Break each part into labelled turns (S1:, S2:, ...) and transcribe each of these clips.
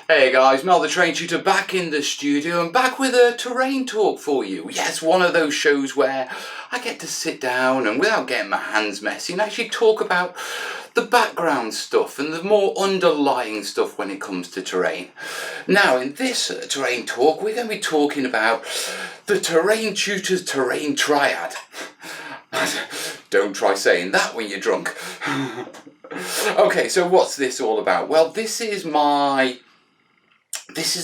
S1: Hey guys, Mel the Terrain Tutor back in the studio and back with a terrain talk for you. Yes, one of those shows where I get to sit down and without getting my hands messy and actually talk about the background stuff and the more underlying stuff when it comes to terrain. Now in this terrain talk we're going to be talking about the Terrain Tutor's Terrain Triad. Don't try saying that when you're drunk. Okay, so what's this all about? Well, this is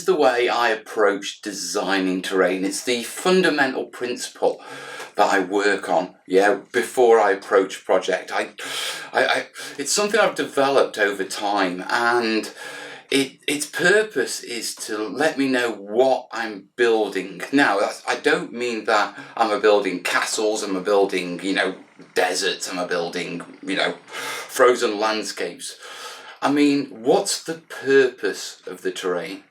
S1: the way I approach designing terrain. It's the fundamental principle that I work on, before I approach a project. It's something I've developed over time, and its purpose is to let me know what I'm building. Now, I don't mean that I'm building castles, I'm building, deserts, I'm building, frozen landscapes. I mean, what's the purpose of the terrain?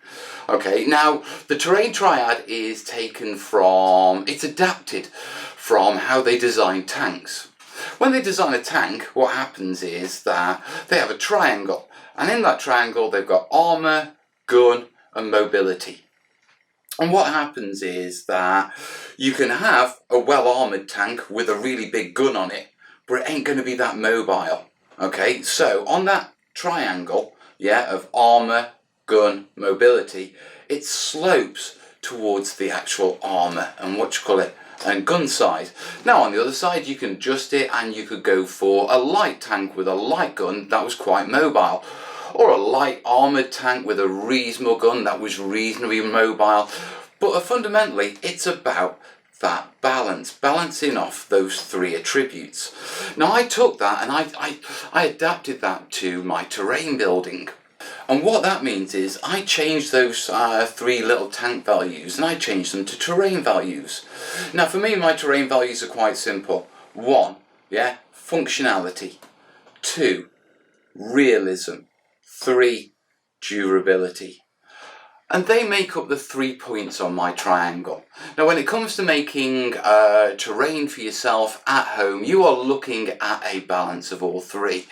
S1: Okay, now the Terrain Triad is it's adapted from how they design tanks. When they design a tank, what happens is that they have a triangle, and in that triangle they've got armour, gun and mobility. And what happens is that you can have a well-armoured tank with a really big gun on it, but it ain't going to be that mobile. Okay, so on that triangle, of armour, gun, mobility, it slopes towards the actual armour and gun size. Now on the other side you can adjust it and you could go for a light tank with a light gun that was quite mobile, or a light armoured tank with a reasonable gun that was reasonably mobile. But fundamentally it's about that balancing off those three attributes. Now I took that and I adapted that to my terrain building. And what that means is I changed those three little tank values and I changed them to terrain values. Now for me, my terrain values are quite simple. 1, functionality. 2, realism. 3, durability. And they make up the 3 points on my triangle. Now when it comes to making terrain for yourself at home, you are looking at a balance of all three.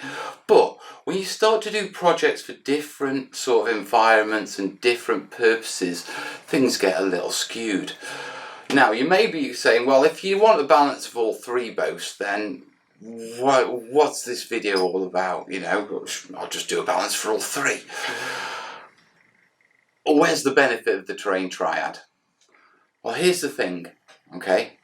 S1: But when you start to do projects for different sort of environments and different purposes, things get a little skewed. Now you may be saying, well, if you want the balance of all three, Bose, then what's this video all about? I'll just do a balance for all three. Where's the benefit of the Terrain Triad? Well, here's the thing, okay?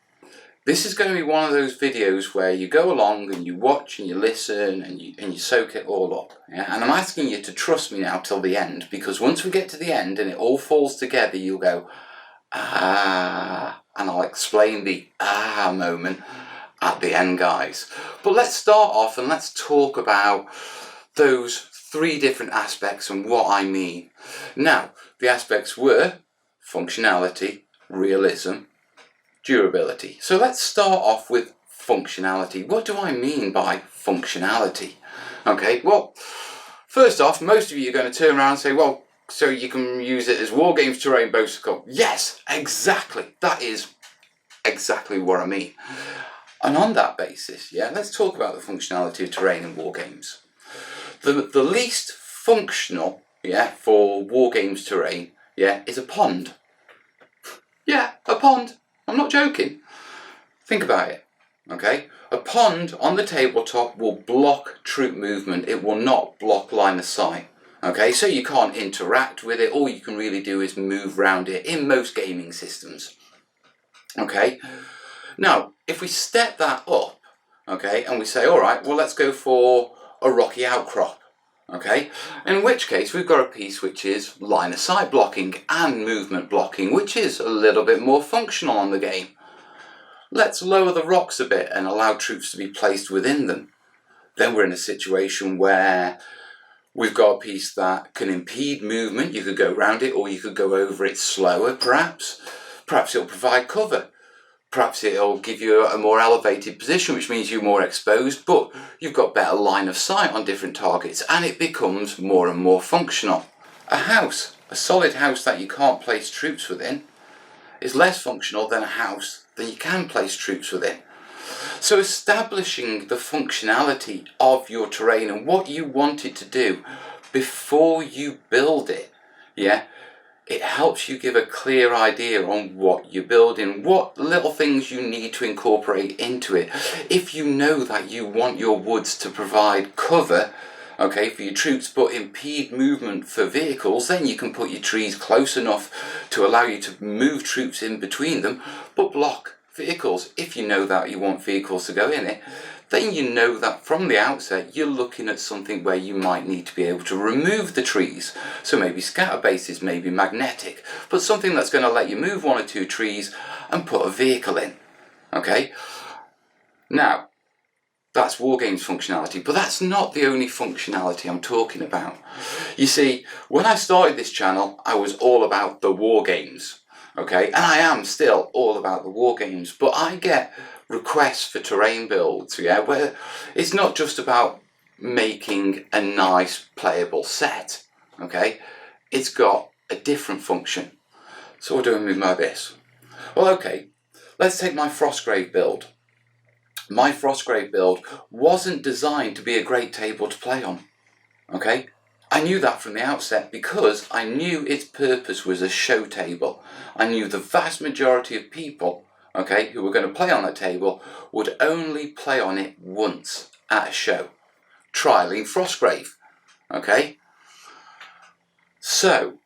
S1: This is going to be one of those videos where you go along and you watch and you listen and you soak it all up. Yeah? And I'm asking you to trust me now till the end, because once we get to the end and it all falls together, you'll go, ah, and I'll explain the ah moment at the end, guys. But let's start off and let's talk about those three different aspects and what I mean. Now, the aspects were functionality, realism, durability. So let's start off with functionality. What do I mean by functionality? Okay, well, first off, most of you are going to turn around and say, well, so you can use it as Wargames terrain, Bosicle. Yes, exactly. That is exactly what I mean. And on that basis, let's talk about the functionality of terrain in Wargames. The least functional, for Wargames terrain, is a pond. Yeah, a pond. I'm not joking. Think about it, okay? A pond on the tabletop will block troop movement. It will not block line of sight, okay? So you can't interact with it. All you can really do is move around it in most gaming systems, okay? Now, if we step that up, okay, and we say, all right, well, let's go for a rocky outcrop, okay, in which case we've got a piece which is line of sight blocking and movement blocking, which is a little bit more functional on the game. Let's lower the rocks a bit and allow troops to be placed within them. Then we're in a situation where we've got a piece that can impede movement. You could go around it or you could go over it slower, perhaps it'll provide cover. Perhaps it'll give you a more elevated position, which means you're more exposed, but you've got better line of sight on different targets, and it becomes more and more functional. A solid house that you can't place troops within, is less functional than a house that you can place troops within. So establishing the functionality of your terrain and what you want it to do before you build it yeah, it helps you give a clear idea on what you're building, what little things you need to incorporate into it. If you know that you want your woods to provide cover, okay, for your troops, but impede movement for vehicles, then you can put your trees close enough to allow you to move troops in between them, but block vehicles. If you know that you want vehicles to go in it, then you know that from the outset you're looking at something where you might need to be able to remove the trees. So maybe scatter bases, maybe magnetic, but something that's going to let you move one or two trees and put a vehicle in. Okay? Now, that's Wargames functionality, but that's not the only functionality I'm talking about. You see, when I started this channel, I was all about the Wargames, okay? And I am still all about the Wargames, but I get requests for terrain builds, yeah, where it's not just about making a nice playable set, okay? It's got a different function. So what do I mean by this? Well, okay, let's take my Frostgrave build. My Frostgrave build wasn't designed to be a great table to play on, okay? I knew that from the outset because I knew its purpose was a show table. I knew the vast majority of people, okay, who were going to play on that table would only play on it once at a show, trialing Frostgrave, okay? So,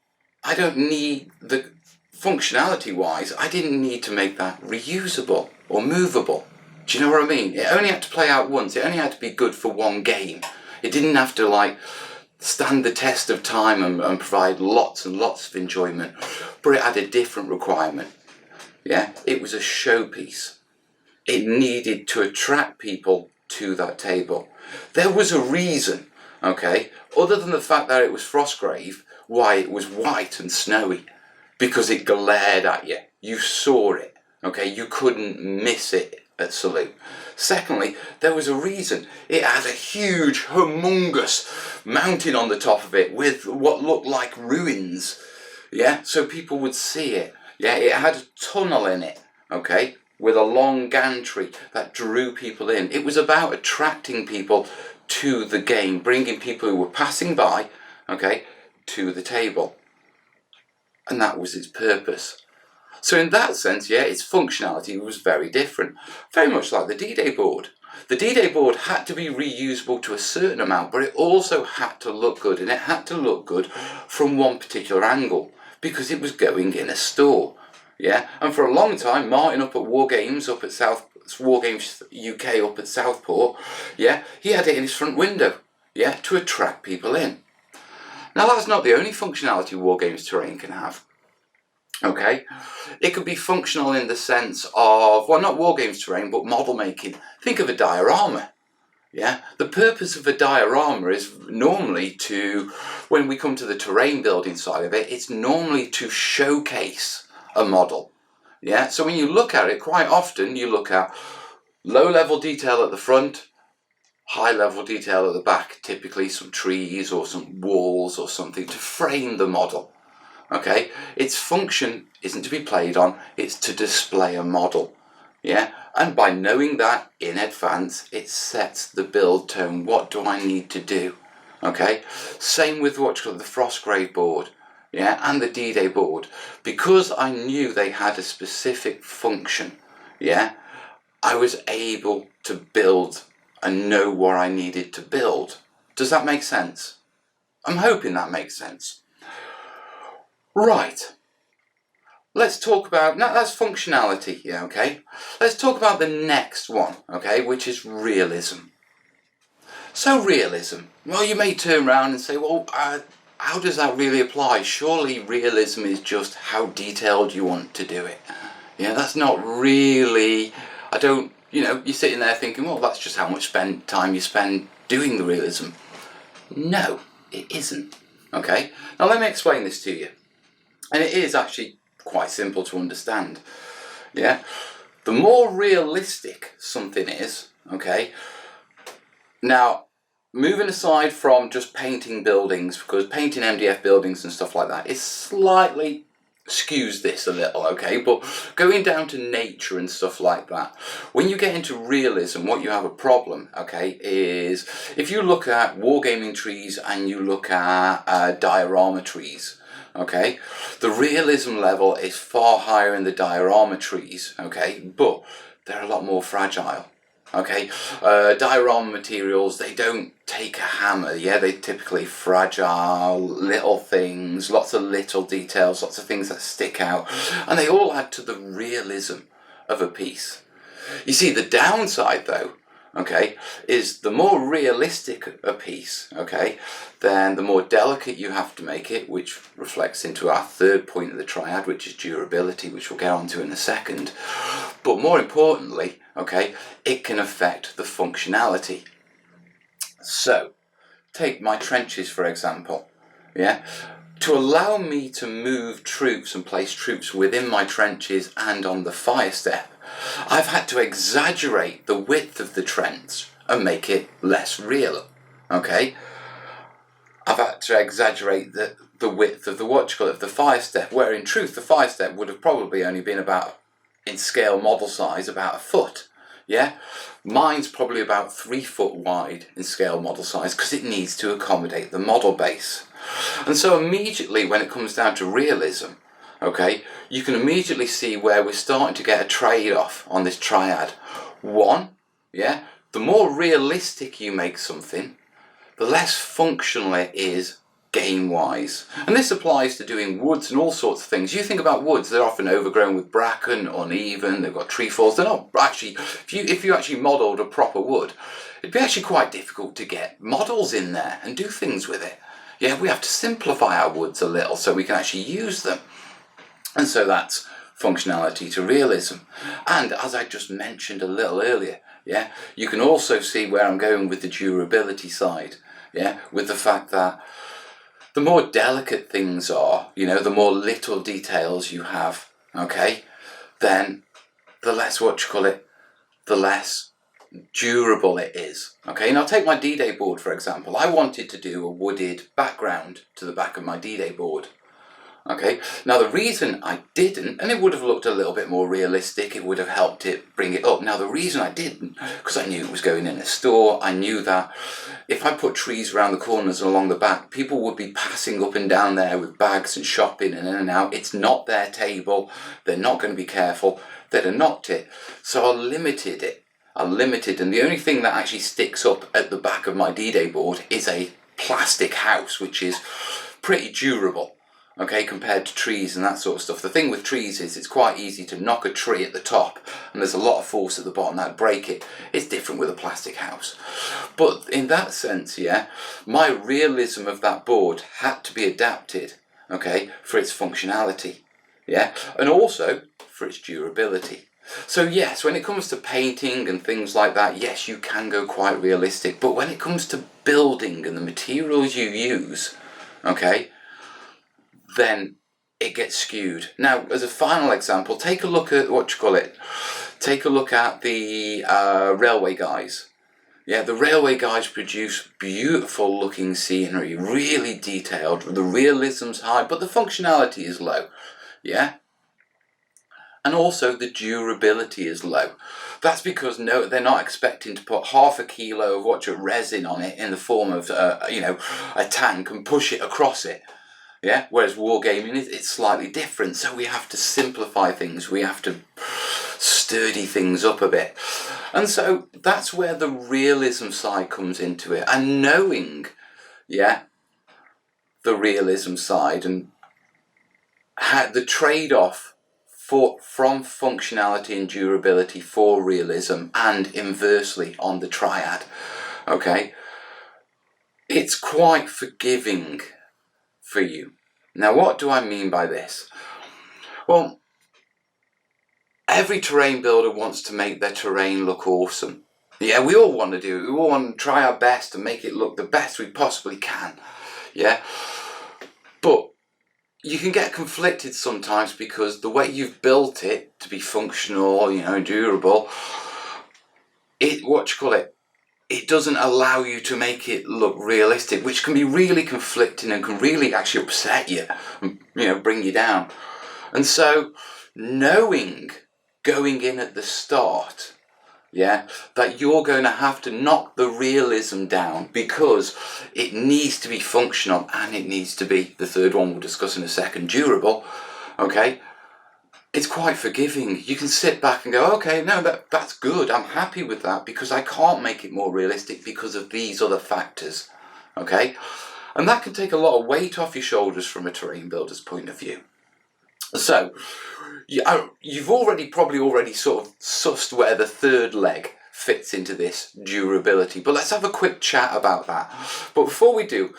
S1: I don't need the functionality-wise, I didn't need to make that reusable or movable. Do you know what I mean? It only had to play out once. It only had to be good for one game. It didn't have to like stand the test of time and provide lots and lots of enjoyment. But it had a different requirement. Yeah, it was a showpiece. It needed to attract people to that table. There was a reason, okay, other than the fact that it was Frostgrave, why it was white and snowy. Because it glared at you. You saw it, okay? You couldn't miss it at Salute. Secondly, there was a reason. It had a huge, humongous mountain on the top of it with what looked like ruins, yeah? So people would see it. Yeah, it had a tunnel in it, okay, with a long gantry that drew people in. It was about attracting people to the game, bringing people who were passing by, okay, to the table. And that was its purpose. So in that sense, yeah, its functionality was very different. Very much like the D-Day board. The D-Day board had to be reusable to a certain amount, but it also had to look good, and it had to look good from one particular angle, because it was going in a store. Yeah, and for a long time, Martin up at Wargames, up at Wargames UK up at Southport, yeah, he had it in his front window, yeah, to attract people in. Now that's not the only functionality Wargames Terrain can have. Okay, it could be functional in the sense of, well, not Wargames Terrain, but model making. Think of a diorama. Yeah, the purpose of a diorama is normally to, when we come to the terrain building side of it, it's normally to showcase a model. Yeah, so when you look at it, quite often you look at low level detail at the front, high level detail at the back, typically some trees or some walls or something to frame the model. Okay, its function isn't to be played on, it's to display a model. Yeah, and by knowing that in advance, it sets the build tone. What do I need to do? Okay, same with what's called the Frostgrave board, yeah, and the D-Day board. Because I knew they had a specific function, yeah, I was able to build and know what I needed to build. Does that make sense? I'm hoping that makes sense. Right, let's talk about, now that's functionality, yeah, okay? Let's talk about the next one, okay, which is realism. So realism, well, you may turn around and say, well, how does that really apply? Surely realism is just how detailed you want to do it. Yeah, that's not really, you're sitting there thinking, well, that's just how much time you spend doing the realism. No, it isn't, okay? Now let me explain this to you. And it is actually quite simple to understand. Yeah? The more realistic something is, okay? Now, moving aside from just painting buildings, because painting MDF buildings and stuff like that is slightly skews this a little, okay? But going down to nature and stuff like that, when you get into realism, what you have a problem, okay, is if you look at wargaming trees and you look at diorama trees, okay? The realism level is far higher in the diorama trees, okay? But they're a lot more fragile, okay? Diorama materials, they don't take a hammer, yeah? They're typically fragile, little things, lots of little details, lots of things that stick out, and they all add to the realism of a piece. You see, the downside though, okay, is the more realistic a piece, okay, then the more delicate you have to make it, which reflects into our third point of the triad, which is durability, which we'll get onto in a second. But more importantly, okay, it can affect the functionality. So, take my trenches for example, yeah? To allow me to move troops and place troops within my trenches and on the fire step, I've had to exaggerate the width of the trench and make it less real, okay? I've had to exaggerate the width of the fire step, where in truth the fire step would have probably only been about, in scale model size, about a foot, yeah? Mine's probably about 3 foot wide in scale model size because it needs to accommodate the model base. And so immediately when it comes down to realism, okay, you can immediately see where we're starting to get a trade-off on this triad. One, yeah, the more realistic you make something, the less functional it is game-wise. And this applies to doing woods and all sorts of things. You think about woods, they're often overgrown with bracken, uneven, they've got tree falls. They're not actually, if you actually modelled a proper wood, it'd be actually quite difficult to get models in there and do things with it. Yeah, we have to simplify our woods a little so we can actually use them. And so that's functionality to realism. And as I just mentioned a little earlier, yeah, you can also see where I'm going with the durability side, yeah, with the fact that the more delicate things are, you know, the more little details you have, okay, then the less, the less durable it is. Okay, now take my D-Day board for example. I wanted to do a wooded background to the back of my D-Day board. Okay, now the reason I didn't, and it would have looked a little bit more realistic, it would have helped it bring it up. Now the reason I didn't, because I knew it was going in a store, I knew that if I put trees around the corners and along the back, people would be passing up and down there with bags and shopping and in and out. It's not their table, they're not going to be careful, they'd have knocked it. So I limited it. And the only thing that actually sticks up at the back of my D-Day board is a plastic house, which is pretty durable, okay, compared to trees and that sort of stuff. The thing with trees is it's quite easy to knock a tree at the top and there's a lot of force at the bottom that'd break it. It's different with a plastic house. But in that sense, yeah, my realism of that board had to be adapted, okay, for its functionality, yeah, and also for its durability. So yes, when it comes to painting and things like that, yes, you can go quite realistic. But when it comes to building and the materials you use, okay, then it gets skewed. Now, as a final example, take a look at take a look at the railway guys. Yeah, the railway guys produce beautiful looking scenery, really detailed. The realism's high, but the functionality is low. Yeah. And also the durability is low. That's because they're not expecting to put half a kilo of resin on it in the form of a tank and push it across it. Yeah. Whereas wargaming it's slightly different. So we have to simplify things. We have to sturdy things up a bit. And so that's where the realism side comes into it. And knowing, yeah, the realism side and the trade-off from functionality and durability for realism and inversely on the triad, okay, it's quite forgiving for you. Now what do I mean by this? Well, every terrain builder wants to make their terrain look awesome. Yeah, we all want to do it. We all want to try our best to make it look the best we possibly can. Yeah, but you can get conflicted sometimes because the way you've built it to be functional, durable, it doesn't allow you to make it look realistic, which can be really conflicting and can really actually upset you, bring you down. And so knowing going in at the start, yeah, that you're going to have to knock the realism down because it needs to be functional and it needs to be, the third one we'll discuss in a second, durable, okay? It's quite forgiving. You can sit back and go, okay, no, that's good. I'm happy with that because I can't make it more realistic because of these other factors, okay? And that can take a lot of weight off your shoulders from a terrain builder's point of view. So, you've probably already sort of sussed where the third leg fits into this durability. But let's have a quick chat about that. But before we do,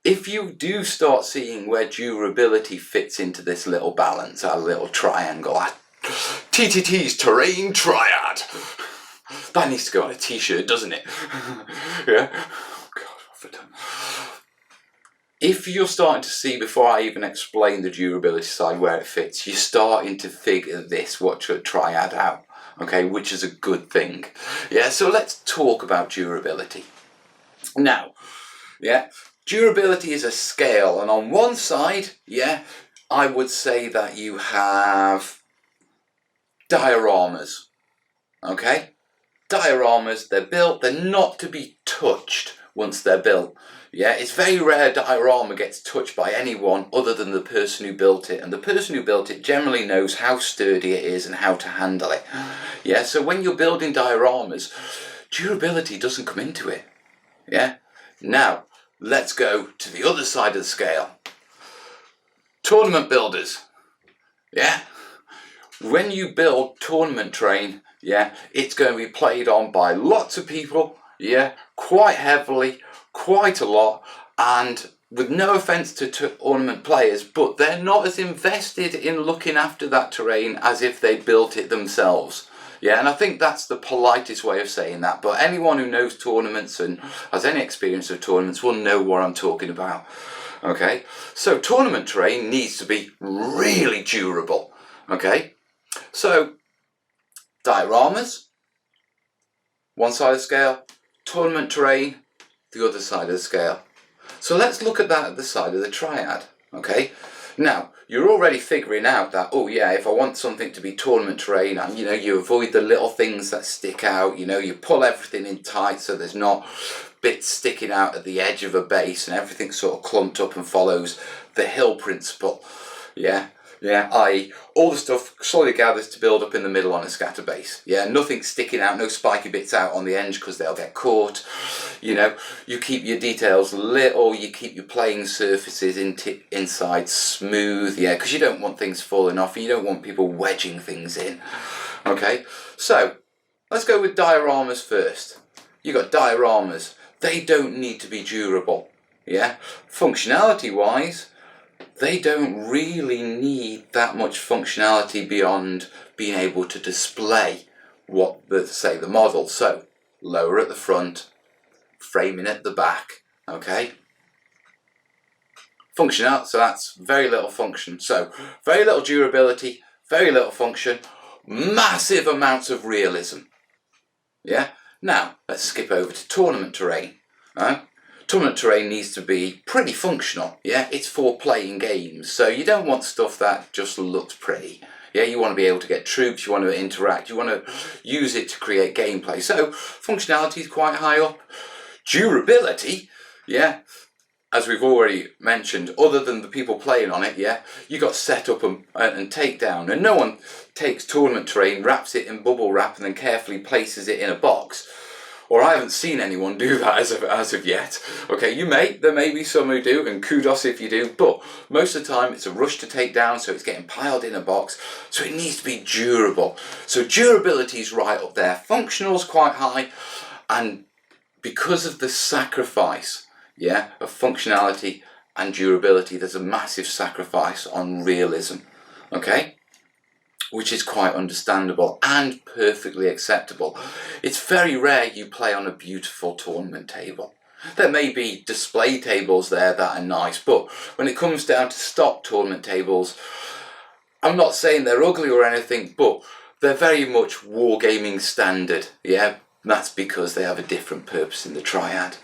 S1: if you do start seeing where durability fits into this little balance, our little triangle, TTT's Terrain Triad. That needs to go on a t-shirt, doesn't it? Yeah. Oh God, what have I done? If you're starting to see, before I even explain the durability side where it fits, you're starting to figure this, what your triad out, okay, which is a good thing. Yeah, so let's talk about durability. Now, yeah, durability is a scale, and on one side, yeah, I would say that you have dioramas, okay? Dioramas, they're built, they're not to be touched once they're built. Yeah, it's very rare diorama gets touched by anyone other than the person who built it, and the person who built it generally knows how sturdy it is and how to handle it. Yeah, so when you're building dioramas, durability doesn't come into it. Yeah, now let's go to the other side of the scale. Tournament builders. Yeah, when you build tournament terrain, yeah, it's going to be played on by lots of people, yeah, quite heavily, quite a lot, and with no offence to tournament players, but they're not as invested in looking after that terrain as if they built it themselves. Yeah, and I think that's the politest way of saying that, but anyone who knows tournaments and has any experience of tournaments will know what I'm talking about. Okay, so tournament terrain needs to be really durable. Okay, so dioramas, one side of the scale, tournament terrain, the other side of the scale. So let's look at that at the side of the triad, okay? Now, you're already figuring out that, oh yeah, if I want something to be tournament terrain, and you know, you avoid the little things that stick out, you know, you pull everything in tight so there's not bits sticking out at the edge of a base and everything's sort of clumped up and follows the hill principle, yeah? Yeah, i.e. all the stuff slowly gathers to build up in the middle on a scatter base. Yeah, nothing sticking out, no spiky bits out on the edge because they'll get caught. You know, you keep your details little, you keep your playing surfaces inside smooth, yeah, because you don't want things falling off and you don't want people wedging things in. Okay, so let's go with dioramas first. You've got dioramas, they don't need to be durable. Yeah, functionality wise, they don't really need that much functionality beyond being able to display what the model. So lower at the front, framing at the back, okay? Functional, so that's very little function. So very little durability, very little function, massive amounts of realism. Yeah? Now, let's skip over to tournament terrain. Tournament terrain needs to be pretty functional, yeah? It's for playing games, so you don't want stuff that just looks pretty. Yeah, you want to be able to get troops, you want to interact, you want to use it to create gameplay. So, functionality is quite high up. Durability, yeah, as we've already mentioned, other than the people playing on it, yeah, you got set up and take down, and no one takes tournament terrain, wraps it in bubble wrap, and then carefully places it in a box. Or I haven't seen anyone do that as of yet. Okay, there may be some who do, and kudos if you do, but most of the time it's a rush to take down, so it's getting piled in a box, so it needs to be durable. So durability is right up there, functional's quite high, and because of the sacrifice, yeah, of functionality and durability, there's a massive sacrifice on realism, okay? Which is quite understandable and perfectly acceptable. It's very rare you play on a beautiful tournament table. There may be display tables there that are nice, but when it comes down to stock tournament tables, I'm not saying they're ugly or anything, but they're very much wargaming standard, yeah? That's because they have a different purpose in the triad.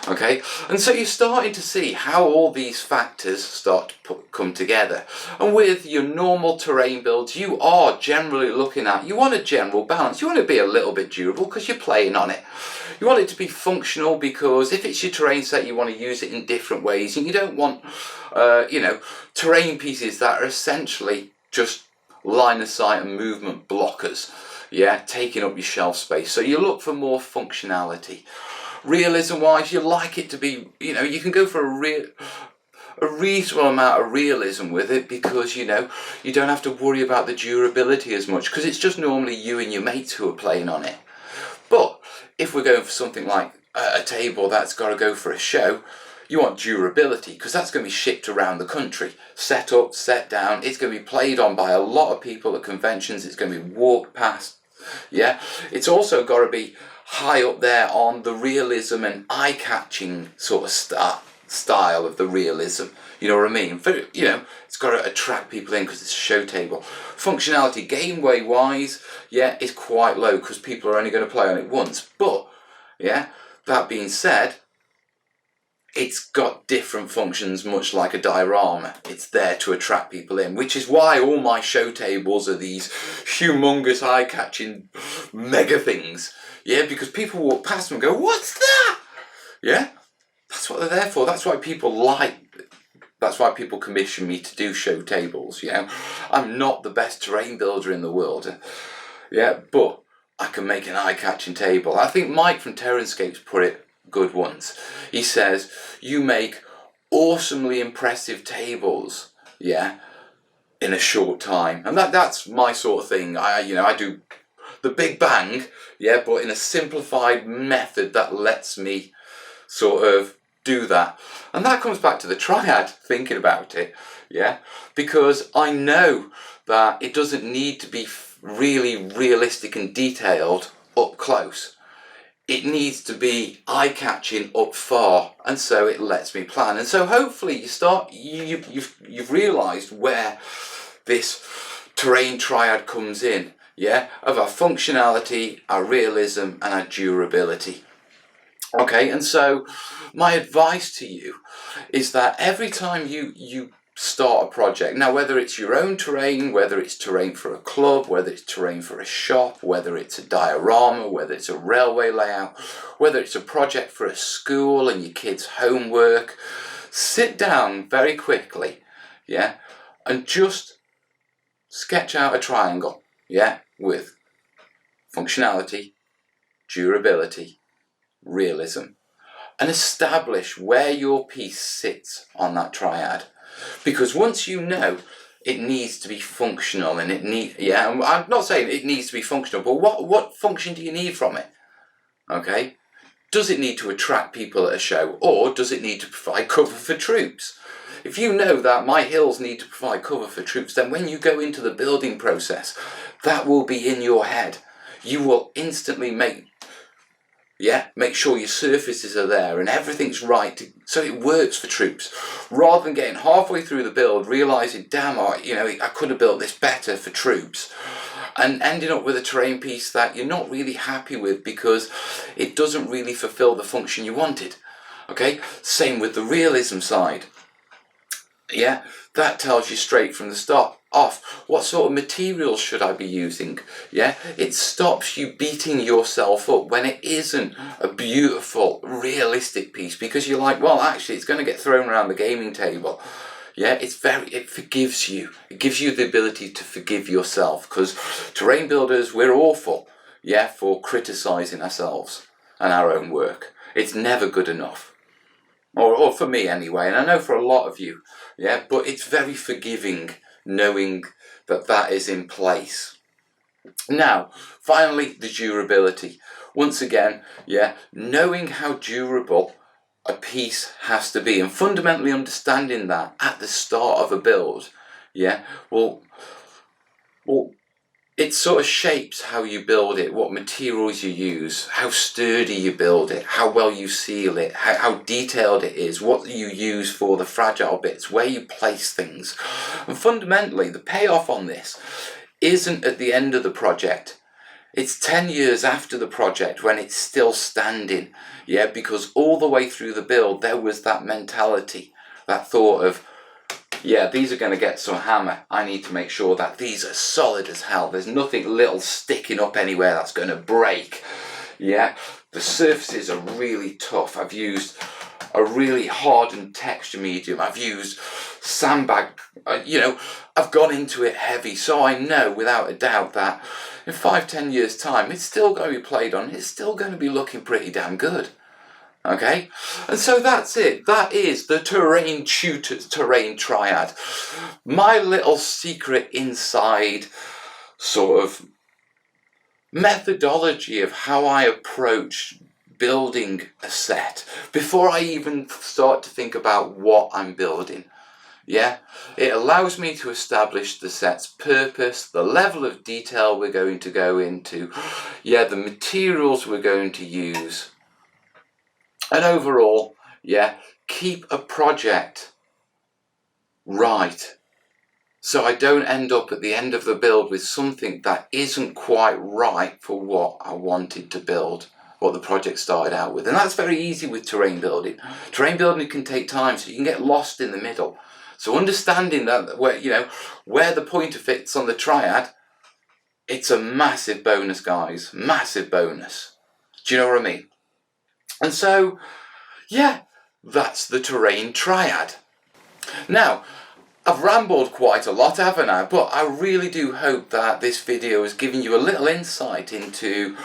S1: Okay, and so you're starting to see how all these factors start to come together. And with your normal terrain builds, you are generally looking at, you want a general balance. You want to be a little bit durable because you're playing on it. You want it to be functional because if it's your terrain set, you want to use it in different ways. And you don't want, terrain pieces that are essentially just line of sight and movement blockers. Yeah, taking up your shelf space. So you look for more functionality. Realism wise, you like it to be, you can go for a reasonable amount of realism with it because, you don't have to worry about the durability as much because it's just normally you and your mates who are playing on it. But if we're going for something like a table that's got to go for a show, you want durability because that's going to be shipped around the country. Set up, set down, it's going to be played on by a lot of people at conventions, it's going to be walked past. Yeah, it's also got to be high up there on the realism and eye-catching sort of style of the realism. You know what I mean? It's got to attract people in because it's a show table. Functionality, gameway wise, is quite low because people are only going to play on it once. But, that being said, it's got different functions, much like a diorama. It's there to attract people in, which is why all my show tables are these humongous eye-catching mega things. Yeah, because people walk past them and go, "What's that?" Yeah, that's what they're there for. That's why people commission me to do show tables. I'm not the best terrain builder in the world. But I can make an eye-catching table. I think Mike from Terrainiacs put it good once. He says, you make awesomely impressive tables, in a short time. And that's my sort of thing. I do the big bang, but in a simplified method that lets me sort of do that. And that comes back to the Triad, thinking about it, because I know that it doesn't need to be really realistic and detailed up close. It needs to be eye-catching up far, and so it lets me plan. And so hopefully you've realised where this terrain triad comes in, of our functionality, our realism, and our durability. Okay, and so my advice to you is that every time you start a project, now whether it's your own terrain, whether it's terrain for a club, whether it's terrain for a shop, whether it's a diorama, whether it's a railway layout, whether it's a project for a school and your kids' homework, sit down very quickly, and just sketch out a triangle, with functionality, durability, realism, and establish where your piece sits on that triad. Because once you know it needs to be functional, and I'm not saying it needs to be functional, but what function do you need from it? Okay, does it need to attract people at a show, or does it need to provide cover for troops? If you know that my hills need to provide cover for troops, then when you go into the building process, that will be in your head. You will instantly make sure your surfaces are there and everything's right so it works for troops, rather than getting halfway through the build realising, damn, I could have built this better for troops, and ending up with a terrain piece that you're not really happy with because it doesn't really fulfil the function you wanted. Okay, same with the realism side. That tells you straight from the start off what sort of materials should I be using. It stops you beating yourself up when it isn't a beautiful realistic piece, because you're like, well, actually it's going to get thrown around the gaming table. It forgives you. It gives you the ability to forgive yourself, because terrain builders, we're awful for criticising ourselves and our own work. It's never good enough. Or for me anyway, and I know for a lot of you, but it's very forgiving knowing that is in place. Now, finally, the durability. Once again, knowing how durable a piece has to be, and fundamentally understanding that at the start of a build, well, it sort of shapes how you build it, what materials you use, how sturdy you build it, how well you seal it, how detailed it is, what you use for the fragile bits, where you place things. And fundamentally, the payoff on this isn't at the end of the project. It's 10 years after the project when it's still standing, yeah, because all the way through the build there was that mentality, that thought of, yeah, these are going to get some hammer. I need to make sure that these are solid as hell. There's nothing little sticking up anywhere that's going to break. Yeah, the surfaces are really tough. I've used a really hardened texture medium. I've used sandbag, I've gone into it heavy. So I know without a doubt that in 5-10 years time, it's still going to be played on. It's still going to be looking pretty damn good. Okay, and so that's it. That is the Terrain Tutors Terrain Triad. My little secret inside sort of methodology of how I approach building a set before I even start to think about what I'm building. Yeah, it allows me to establish the set's purpose, the level of detail we're going to go into, yeah, the materials we're going to use. And overall, yeah, keep a project right. So I don't end up at the end of the build with something that isn't quite right for what I wanted to build, what the project started out with. And that's very easy with terrain building. Terrain building can take time, so you can get lost in the middle. So understanding that, where the pointer fits on the triad, it's a massive bonus, guys. Massive bonus. Do you know what I mean? And so, yeah, that's the Terrain Triad. Now, I've rambled quite a lot, haven't I? But I really do hope that this video has given you a little insight into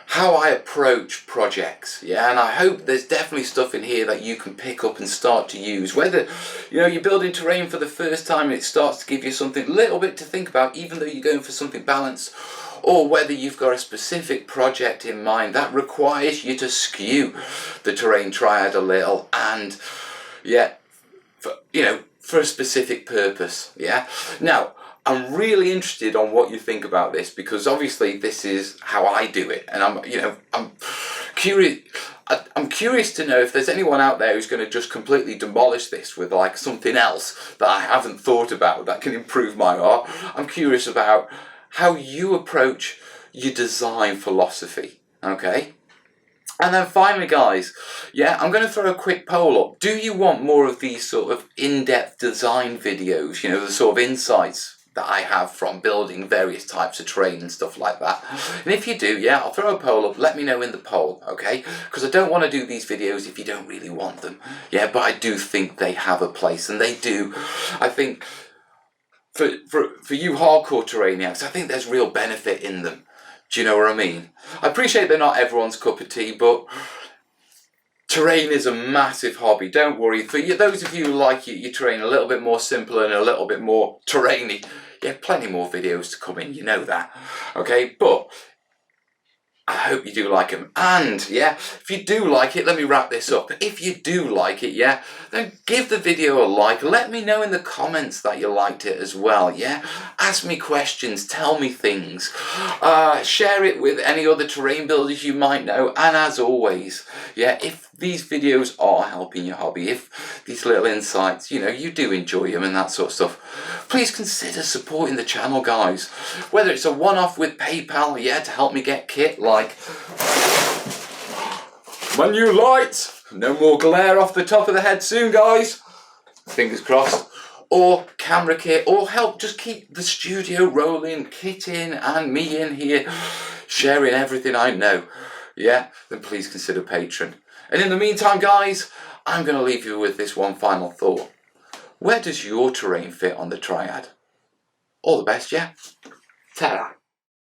S1: how I approach projects, yeah, and I hope there's definitely stuff in here that you can pick up and start to use. Whether, you're building terrain for the first time and it starts to give you something a little bit to think about, even though you're going for something balanced, or whether you've got a specific project in mind that requires you to skew the terrain triad a little, and yeah, for a specific purpose, yeah. Now, I'm really interested on what you think about this, because obviously this is how I do it, and I'm curious. I'm curious to know if there's anyone out there who's going to just completely demolish this with like something else that I haven't thought about that can improve my art. I'm curious about how you approach your design philosophy, okay? And then finally, guys, yeah, I'm going to throw a quick poll up. Do you want more of these sort of in-depth design videos, the sort of insights that I have from building various types of terrain and stuff like that? And if you do, yeah, I'll throw a poll up. Let me know in the poll, okay? Because I don't want to do these videos if you don't really want them. Yeah, but I do think they have a place, and they do. I think for you hardcore Terrainiacs, I think there's real benefit in them. Do you know what I mean? I appreciate they're not everyone's cup of tea, but terrain is a massive hobby. Don't worry. For you, those of you who like your terrain a little bit more simple and a little bit more terrainy, yeah, plenty more videos to come in. You know that. Okay, but I hope you do like them. And yeah, if you do like it, let me wrap this up. If you do like it, yeah, then give the video a like. Let me know in the comments that you liked it as well, yeah? Ask me questions, tell me things. Share it with any other terrain builders you might know. And as always, yeah, if these videos are helping your hobby, if these little insights, you do enjoy them and that sort of stuff, please consider supporting the channel, guys. Whether it's a one-off with PayPal, yeah, to help me get kit, like my new lights, no more glare off the top of the head soon, guys, fingers crossed, or camera kit, or help just keep the studio rolling, kit in and me in here, sharing everything I know, yeah, then please consider Patreon. And in the meantime, guys, I'm going to leave you with this one final thought. Where does your terrain fit on the triad? All the best, yeah? Ta-ra.